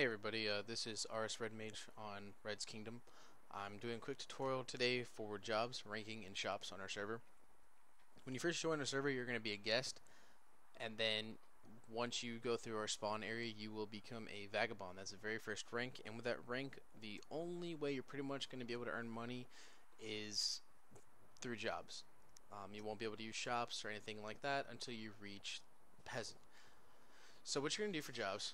Hey everybody, this is RS Red Mage on Red's Kingdom. I'm doing a quick tutorial today for jobs, ranking, and shops on our server. When you first join our server, you're going to be a guest, and then once you go through our spawn area, you will become a vagabond. That's the very first rank, and with that rank, the only way you're pretty much going to be able to earn money is through jobs. You won't be able to use shops or anything like that until you reach peasant. So what you're going to do for jobs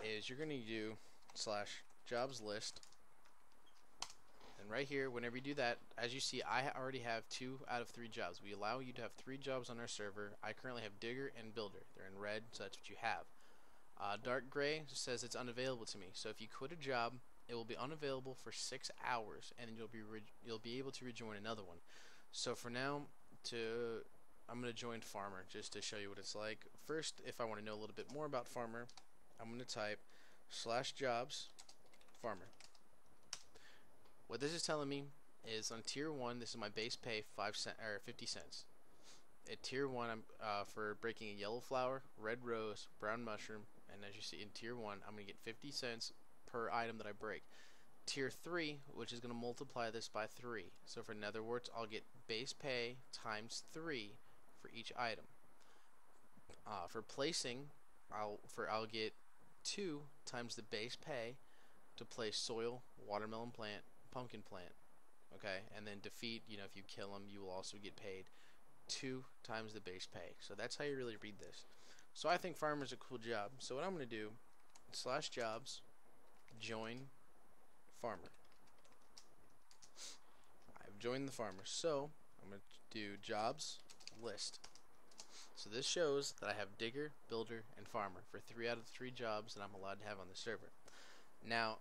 is you're going to do /jobs list, and right here, whenever you do that, as you see, I already have 2 out of 3 jobs. We allow you to have 3 jobs on our server. I currently have digger and builder. They're in red, so that's what you have. Dark gray says it's unavailable to me. So if you quit a job, it will be unavailable for 6 hours, and then you'll be able to rejoin another one. So for now, I'm going to join farmer just to show you what it's like. First, if I want to know a little bit more about farmer, I'm going to type /jobs farmer. What this is telling me is on tier 1, this is my base pay 50 cents. At tier 1, I'm for breaking a yellow flower, red rose, brown mushroom, and as you see in tier 1, I'm going to get 50 cents per item that I break. Tier 3, which is going to multiply this by 3. So for nether warts, I'll get base pay times 3 for each item. For placing, I'll get 2 times the base pay to place soil, watermelon plant, pumpkin plant. Okay, and then defeat, if you kill them, you will also get paid 2 times the base pay. So that's how you really read this. So I think farmer's a cool job. So what I'm going to do, /jobs, join farmer. I've joined the farmer. So I'm going to do jobs list. So this shows that I have digger, builder, and farmer for 3 out of 3 jobs that I'm allowed to have on the server. Now,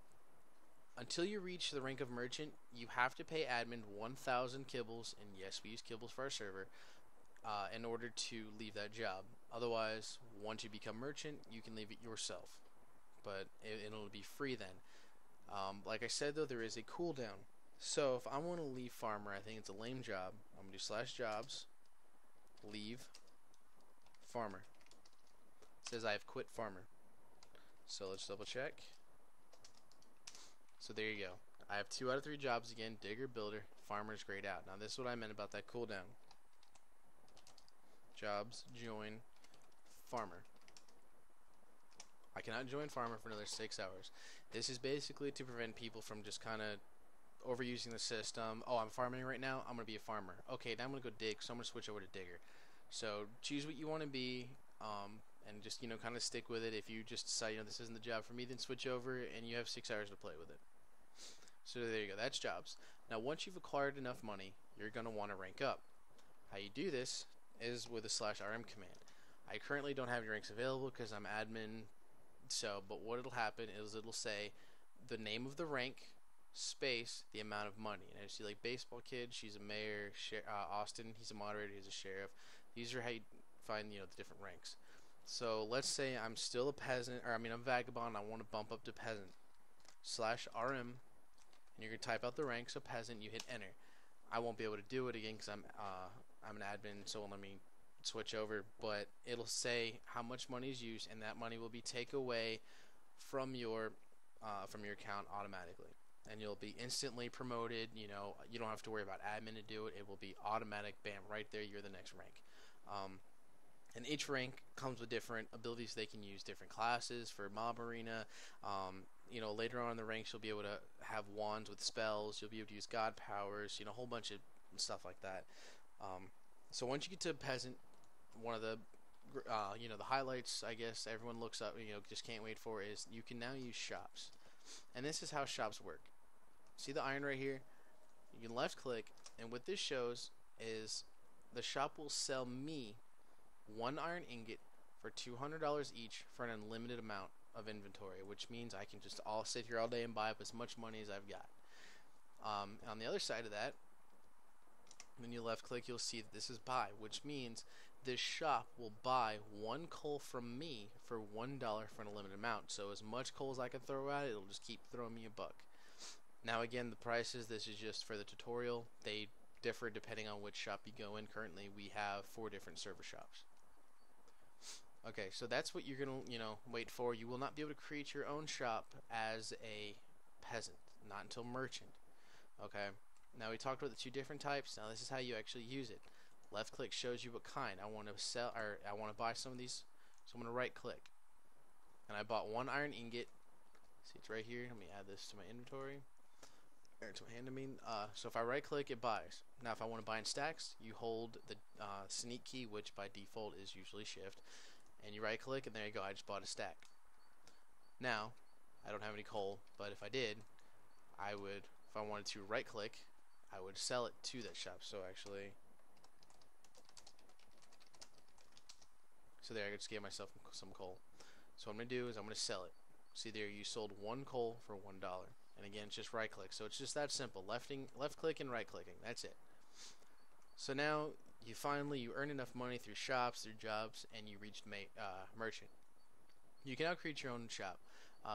until you reach the rank of merchant, you have to pay admin 1,000 kibbles, and yes, we use kibbles for our server, in order to leave that job. Otherwise, once you become merchant, you can leave it yourself. But it'll be free then. Like I said though, there is a cooldown. So if I want to leave farmer, I think it's a lame job, I'm going to do /jobs, leave farmer. It says I have quit farmer. So let's double check. So there you go. I have 2 out of 3 jobs again, digger, builder, farmer's grayed out. Now this is what I meant about that cooldown. Jobs, join, farmer. I cannot join farmer for another 6 hours. This is basically to prevent people from just kind of overusing the system. Oh, I'm farming right now, I'm going to be a farmer. Okay, now I'm going to go dig, so I'm going to switch over to digger. So choose what you want to be, and just kind of stick with it. If you just decide this isn't the job for me, then switch over and you have 6 hours to play with it. So there you go, that's jobs. Now once you've acquired enough money, you're going to want to rank up. How you do this is with a /rm command. I currently don't have your ranks available because I'm admin, but what it'll happen is it'll say the name of the rank space the amount of money. And I see like baseball kid, she's a mayor, Austin, he's a moderator, he's a sheriff. These are how you find the different ranks. So let's say I'm still a peasant, or I'm vagabond, I want to bump up to peasant. /rm, and you're going to type out the rank, so peasant, you hit enter. I won't be able to do it again because I'm an admin, so let me switch over, but it'll say how much money is used, and that money will be taken away from your account automatically, and you'll be instantly promoted. You don't have to worry about admin to do it. It will be automatic. Bam, right there, you're the next rank. And each rank comes with different abilities they can use, different classes for mob arena. Later on in the ranks, you'll be able to have wands with spells. You'll be able to use god powers. A whole bunch of stuff like that. So once you get to peasant, one of the the highlights, I guess everyone looks up, just can't wait for, is you can now use shops. And this is how shops work. See the iron right here? You can left click, and what this shows is the shop will sell me 1 iron ingot for $200 each for an unlimited amount of inventory, which means I can just sit here all day and buy up as much money as I've got. On the other side of that, when you left click, you'll see that this is buy, which means this shop will buy 1 coal from me for $1 for an unlimited amount. So as much coal as I can throw at it, it'll just keep throwing me a buck. Now again, the prices, this is just for the tutorial. They differ depending on which shop you go in. Currently we have 4 different server shops. Okay, so that's what you're gonna, wait for. You will not be able to create your own shop as a peasant, not until merchant. Okay. Now we talked about the two different types. Now this is how you actually use it. Left click shows you what kind. I want to sell, or I want to buy some of these. So I'm gonna right click, and I bought one iron ingot. See, it's right here. Let me add this to my inventory. Or to my hand, I mean. So if I right click, it buys. Now if I want to buy in stacks, you hold the sneak key, which by default is usually shift, and you right click, and there you go. I just bought a stack. Now I don't have any coal, but if I did, I would, if I wanted to right click, I would sell it to that shop. So actually, so there I just gave myself some coal. So what I'm going to do is I'm going to sell it. See there, you sold one coal for $1. And again, it's just right click. So it's just that simple. Left click and right clicking. That's it. So now you earn enough money through shops, through jobs, and you reached merchant. You can now create your own shop.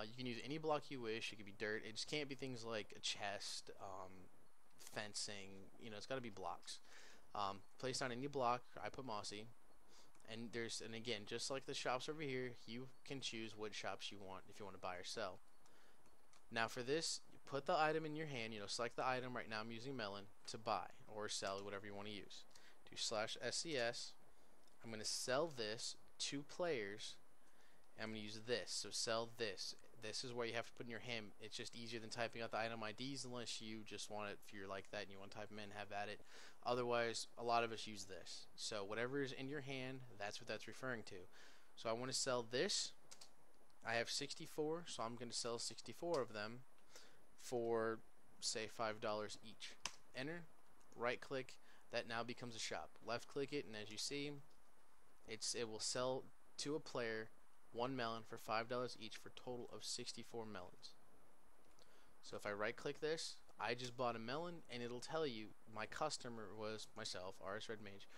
You can use any block you wish. It could be dirt. It just can't be things like a chest, fencing. It's got to be blocks. Placed on any block. I put mossy. And again, just like the shops over here, you can choose what shops you want if you want to buy or sell. Now for this, put the item in your hand. Select the item. Right now I'm using melon to buy or sell, whatever you want to use. Do /SCS. I'm going to sell this to players. I'm going to use this. So sell this. This is where you have to put in your hand. It's just easier than typing out the item IDs, unless you just want it, if you're like that and you want to type them in, have at it. Otherwise, a lot of us use this. So whatever is in your hand, that's what that's referring to. So I want to sell this. I have 64, so I'm going to sell 64 of them for, say, $5 each. Enter. Right click. That now becomes a shop. Left click it, and as you see, it will sell to a player one melon for $5 each for a total of 64 melons. So if I right click this, I just bought a melon, and it'll tell you my customer was myself, RS Red Mage,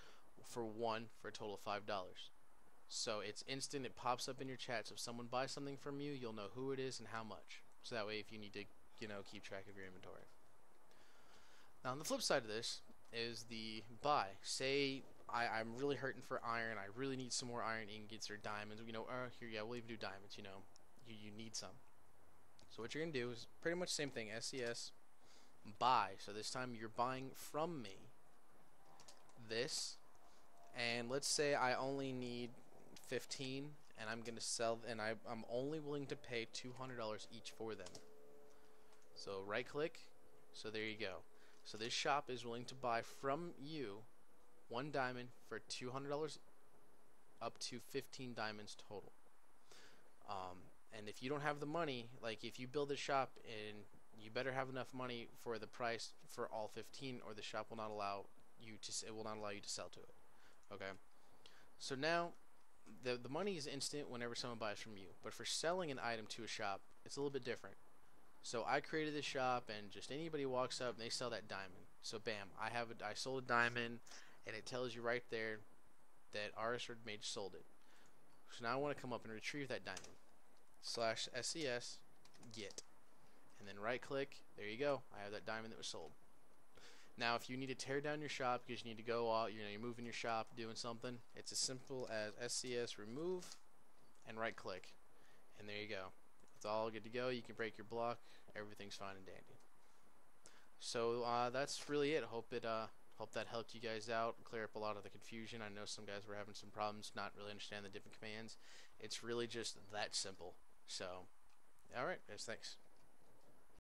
for a total of $5. So it's instant. It pops up in your chat. So if someone buys something from you, you'll know who it is and how much. So that way, if you need to, keep track of your inventory. Now on the flip side of this is the buy. Say I'm really hurting for iron. I really need some more iron ingots or diamonds. Here, yeah, we'll even do diamonds. You need some. So what you're gonna do is pretty much the same thing. SCS buy. So this time you're buying from me this, and let's say I only need 15, and I'm gonna sell, and I'm only willing to pay $200 each for them. So right click. So there you go. So this shop is willing to buy from you 1 diamond for $200 up to 15 diamonds total. And if you don't have the money, like if you build a shop, and you better have enough money for the price for all 15, or the shop will not allow you to. It will not allow you to sell to it. Okay. So now the money is instant whenever someone buys from you, but for selling an item to a shop, it's a little bit different. So I created this shop, and just anybody walks up and they sell that diamond. So bam, I sold a diamond, and it tells you right there that RS Red Mage sold it. So now I want to come up and retrieve that diamond. /SCS get, and then right click. There you go. I have that diamond that was sold. Now if you need to tear down your shop because you need to go out, you're moving your shop, doing something, it's as simple as SCS remove and right click, and there you go. It's all good to go. You can break your block. Everything's fine and dandy. So that's really it. Hope that helped you guys out, clear up a lot of the confusion. I know some guys were having some problems not really understand the different commands. It's really just that simple. So, alright guys, thanks.